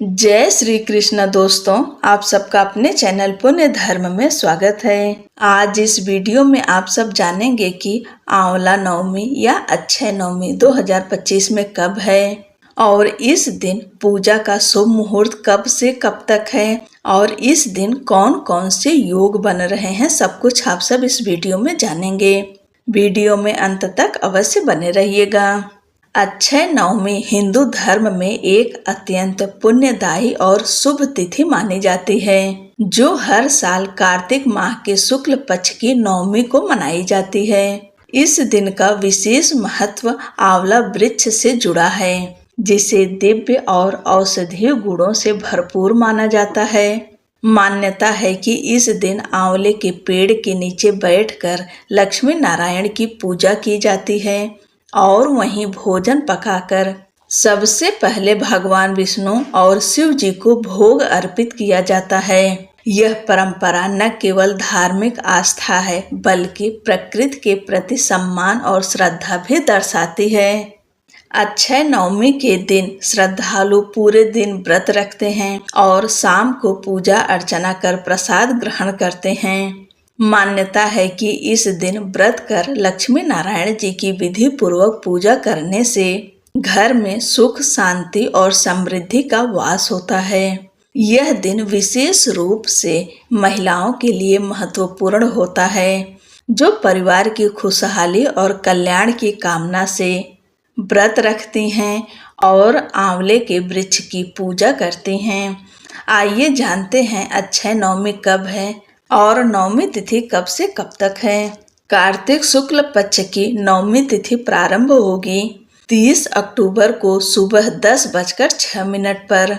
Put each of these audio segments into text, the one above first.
जय श्री कृष्ण दोस्तों, आप सबका अपने चैनल पुण्य धर्म में स्वागत है। आज इस वीडियो में आप सब जानेंगे कि आंवला नवमी या अक्षय नवमी 2025 में कब है और इस दिन पूजा का शुभ मुहूर्त कब से कब तक है और इस दिन कौन कौन से योग बन रहे हैं, सब कुछ आप सब इस वीडियो में जानेंगे। वीडियो में अंत तक अवश्य बने रहिएगा। अक्षय नवमी हिंदू धर्म में एक अत्यंत पुण्यदायी और शुभ तिथि मानी जाती है, जो हर साल कार्तिक माह के शुक्ल पक्ष की नवमी को मनाई जाती है। इस दिन का विशेष महत्व आंवला वृक्ष से जुड़ा है, जिसे दिव्य और औषधीय गुणों से भरपूर माना जाता है। मान्यता है कि इस दिन आंवले के पेड़ के नीचे बैठकर लक्ष्मी नारायण की पूजा की जाती है और वहीं भोजन पकाकर सबसे पहले भगवान विष्णु और शिव जी को भोग अर्पित किया जाता है। यह परंपरा न केवल धार्मिक आस्था है, बल्कि प्रकृति के प्रति सम्मान और श्रद्धा भी दर्शाती है। अक्षय नवमी के दिन श्रद्धालु पूरे दिन व्रत रखते हैं और शाम को पूजा अर्चना कर प्रसाद ग्रहण करते हैं। मान्यता है कि इस दिन व्रत कर लक्ष्मी नारायण जी की विधि पूर्वक पूजा करने से घर में सुख, शांति और समृद्धि का वास होता है। यह दिन विशेष रूप से महिलाओं के लिए महत्वपूर्ण होता है, जो परिवार की खुशहाली और कल्याण की कामना से व्रत रखती हैं और आंवले के वृक्ष की पूजा करती हैं। आइए जानते हैं अक्षय नवमी कब है और नवमी तिथि कब से कब तक है। कार्तिक शुक्ल पक्ष की नवमी तिथि प्रारंभ होगी 30 अक्टूबर को सुबह 10:06 पर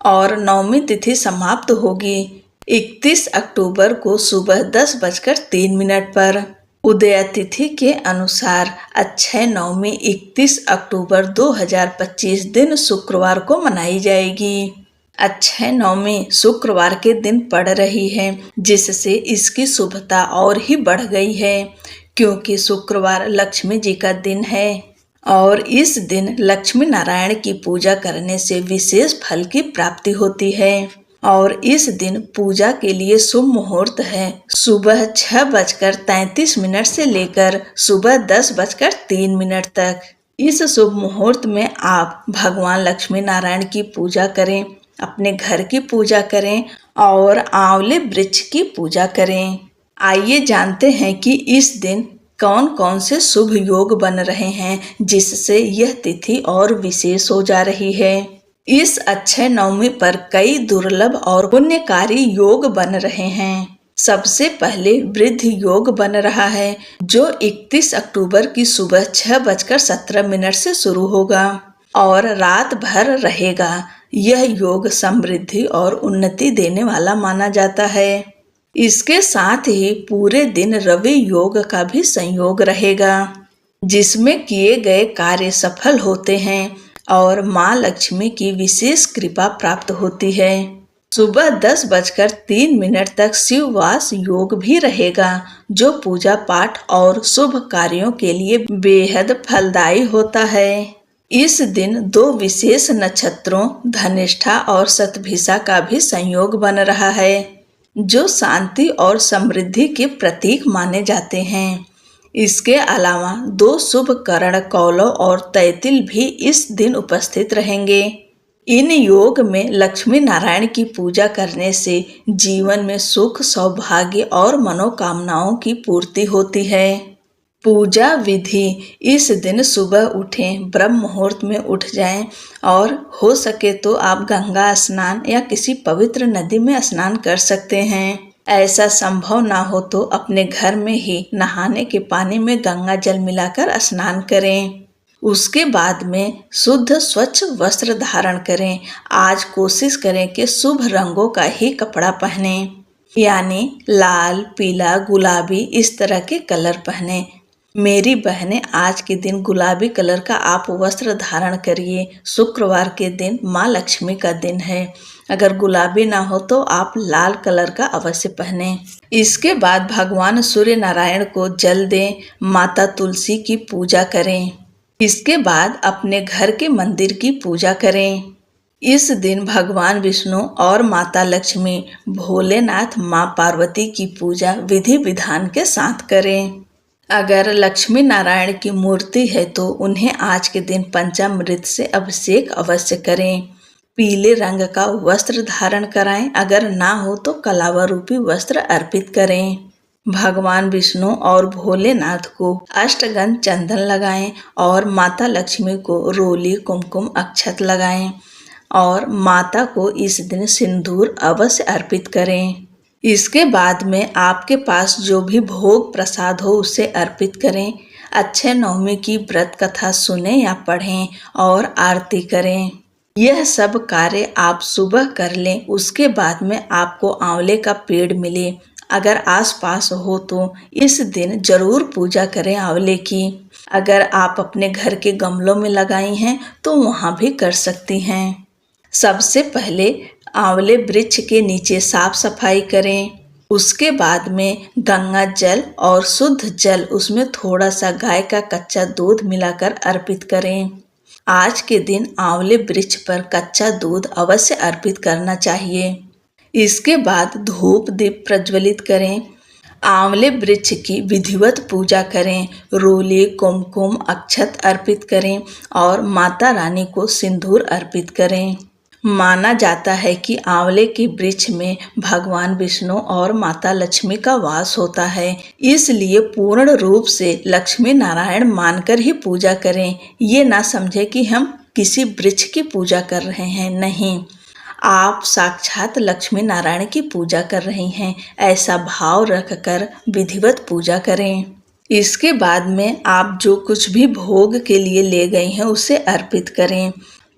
और नवमी तिथि समाप्त होगी 31 अक्टूबर को सुबह 10:03 पर। उदय तिथि के अनुसार अक्षय नवमी 31 अक्टूबर 2025 दिन शुक्रवार को मनाई जाएगी। अक्षय नवमी शुक्रवार के दिन पड़ रही है, जिससे इसकी शुभता और ही बढ़ गई है, क्योंकि शुक्रवार लक्ष्मी जी का दिन है और इस दिन लक्ष्मी नारायण की पूजा करने से विशेष फल की प्राप्ति होती है। और इस दिन पूजा के लिए शुभ मुहूर्त है सुबह 6:33 से लेकर सुबह 10:03 तक। इस शुभ मुहूर्त में आप भगवान लक्ष्मी नारायण की पूजा करें, अपने घर की पूजा करें और आंवले वृक्ष की पूजा करें। आइए जानते हैं कि इस दिन कौन कौन से शुभ योग बन रहे हैं, जिससे यह तिथि और विशेष हो जा रही है। इस अक्षय नवमी पर कई दुर्लभ और पुण्यकारी योग बन रहे हैं। सबसे पहले वृद्धि योग बन रहा है, जो 31 अक्टूबर की सुबह 6:17 से शुरू होगा और रात भर रहेगा। यह योग समृद्धि और उन्नति देने वाला माना जाता है। इसके साथ ही पूरे दिन रवि योग का भी संयोग रहेगा, जिसमें किए गए कार्य सफल होते हैं और माँ लक्ष्मी की विशेष कृपा प्राप्त होती है। सुबह 10:03 तक शिववास योग भी रहेगा, जो पूजा पाठ और शुभ कार्यों के लिए बेहद फलदायी होता है। इस दिन दो विशेष नक्षत्रों धनिष्ठा और शतभिषा का भी संयोग बन रहा है, जो शांति और समृद्धि के प्रतीक माने जाते हैं। इसके अलावा दो शुभ करण कौलव और तैतिल भी इस दिन उपस्थित रहेंगे। इन योग में लक्ष्मी नारायण की पूजा करने से जीवन में सुख, सौभाग्य और मनोकामनाओं की पूर्ति होती है। पूजा विधि: इस दिन सुबह उठें, ब्रह्म मुहूर्त में उठ जाएं और हो सके तो आप गंगा स्नान या किसी पवित्र नदी में स्नान कर सकते हैं। ऐसा संभव ना हो तो अपने घर में ही नहाने के पानी में गंगा जल मिलाकर स्नान करें। उसके बाद में शुद्ध स्वच्छ वस्त्र धारण करें। आज कोशिश करें कि शुभ रंगों का ही कपड़ा पहने, यानी लाल, पीला, गुलाबी इस तरह के कलर पहने। मेरी बहनें, आज के दिन गुलाबी कलर का आप वस्त्र धारण करिए। शुक्रवार के दिन माँ लक्ष्मी का दिन है। अगर गुलाबी ना हो तो आप लाल कलर का अवश्य पहने। इसके बाद भगवान सूर्य नारायण को जल दें, माता तुलसी की पूजा करें। इसके बाद अपने घर के मंदिर की पूजा करें। इस दिन भगवान विष्णु और माता लक्ष्मी, भोलेनाथ, माँ पार्वती की पूजा विधि विधान के साथ करें। अगर लक्ष्मी नारायण की मूर्ति है तो उन्हें आज के दिन पंचामृत से अभिषेक अवश्य करें। पीले रंग का वस्त्र धारण कराएं, अगर ना हो तो कलावा रूपी वस्त्र अर्पित करें। भगवान विष्णु और भोलेनाथ को अष्टगंध चंदन लगाएं और माता लक्ष्मी को रोली, कुमकुम, अक्षत लगाएं और माता को इस दिन सिंदूर अवश्य अर्पित करें। इसके बाद में आपके पास जो भी भोग प्रसाद हो उसे अर्पित करें। अक्षय नवमी की व्रत कथा सुने या पढ़ें और आरती करें। यह सब कार्य आप सुबह कर लें। उसके बाद में आपको आंवले का पेड़ मिले, अगर आसपास हो तो इस दिन जरूर पूजा करें आंवले की। अगर आप अपने घर के गमलों में लगाई हैं तो वहाँ भी कर सकती हैं। सबसे पहले आंवले वृक्ष के नीचे साफ सफाई करें। उसके बाद में गंगा जल और शुद्ध जल, उसमें थोड़ा सा गाय का कच्चा दूध मिलाकर अर्पित करें। आज के दिन आंवले वृक्ष पर कच्चा दूध अवश्य अर्पित करना चाहिए। इसके बाद धूप दीप प्रज्वलित करें। आंवले वृक्ष की विधिवत पूजा करें। रोली, कुमकुम, अक्षत अर्पित करें और माता रानी को सिंदूर अर्पित करें। माना जाता है कि आंवले के वृक्ष में भगवान विष्णु और माता लक्ष्मी का वास होता है, इसलिए पूर्ण रूप से लक्ष्मी नारायण मानकर ही पूजा करें। ये ना समझे कि हम किसी वृक्ष की पूजा कर रहे हैं, नहीं, आप साक्षात लक्ष्मी नारायण की पूजा कर रही हैं। ऐसा भाव रखकर विधिवत पूजा करें। इसके बाद में आप जो कुछ भी भोग के लिए ले गई हैं उसे अर्पित करें।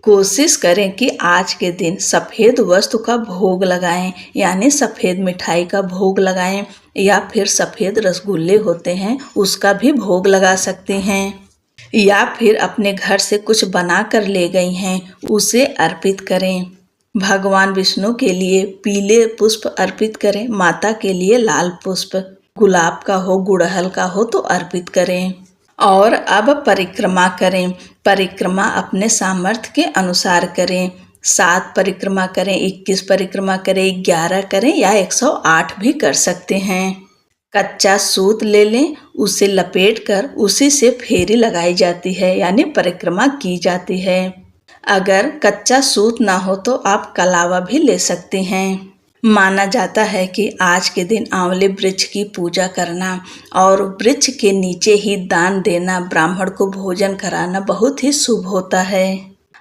कोशिश करें कि आज के दिन सफ़ेद वस्तु का भोग लगाएं, यानी सफ़ेद मिठाई का भोग लगाएं या फिर सफ़ेद रसगुल्ले होते हैं उसका भी भोग लगा सकते हैं, या फिर अपने घर से कुछ बना कर ले गई हैं उसे अर्पित करें। भगवान विष्णु के लिए पीले पुष्प अर्पित करें, माता के लिए लाल पुष्प, गुलाब का हो, गुड़हल का हो तो अर्पित करें। और अब परिक्रमा करें। परिक्रमा अपने सामर्थ्य के अनुसार करें। 7 परिक्रमा करें, 21 परिक्रमा करें, 11 करें या 108 भी कर सकते हैं। कच्चा सूत ले लें, उसे लपेटकर उसी से फेरी लगाई जाती है, यानी परिक्रमा की जाती है। अगर कच्चा सूत ना हो तो आप कलावा भी ले सकते हैं। माना जाता है कि आज के दिन आंवले वृक्ष की पूजा करना और वृक्ष के नीचे ही दान देना, ब्राह्मण को भोजन कराना बहुत ही शुभ होता है।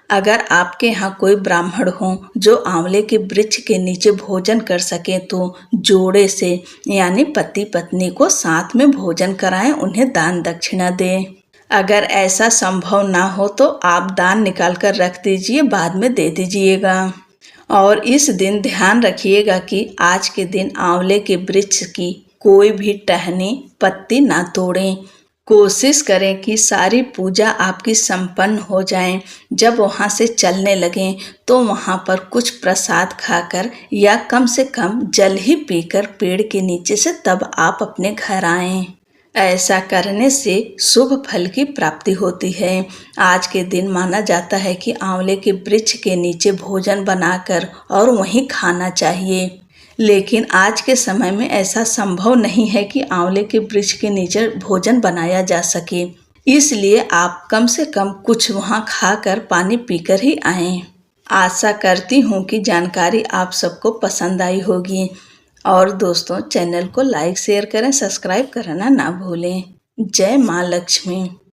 अगर आपके यहाँ कोई ब्राह्मण हो जो आंवले के वृक्ष के नीचे भोजन कर सके तो जोड़े से, यानी पति पत्नी को साथ में भोजन कराएं, उन्हें दान दक्षिणा दें। अगर ऐसा संभव ना हो तो आप दान निकाल कर रख दीजिए, बाद में दे दीजिएगा। और इस दिन ध्यान रखिएगा कि आज के दिन आंवले के वृक्ष की कोई भी टहनी, पत्ती ना तोड़ें। कोशिश करें कि सारी पूजा आपकी संपन्न हो जाए। जब वहाँ से चलने लगें तो वहाँ पर कुछ प्रसाद खाकर या कम से कम जल ही पीकर पेड़ के नीचे से तब आप अपने घर आएं। ऐसा करने से शुभ फल की प्राप्ति होती है। आज के दिन माना जाता है कि आंवले के वृक्ष के नीचे भोजन बनाकर और वहीं खाना चाहिए, लेकिन आज के समय में ऐसा संभव नहीं है कि आंवले के वृक्ष के नीचे भोजन बनाया जा सके, इसलिए आप कम से कम कुछ वहाँ खाकर पानी पीकर ही आएं। आशा करती हूँ कि जानकारी आप सबको पसंद आई होगी। और दोस्तों, चैनल को लाइक शेयर करें, सब्सक्राइब करना ना भूलें। जय माँ लक्ष्मी।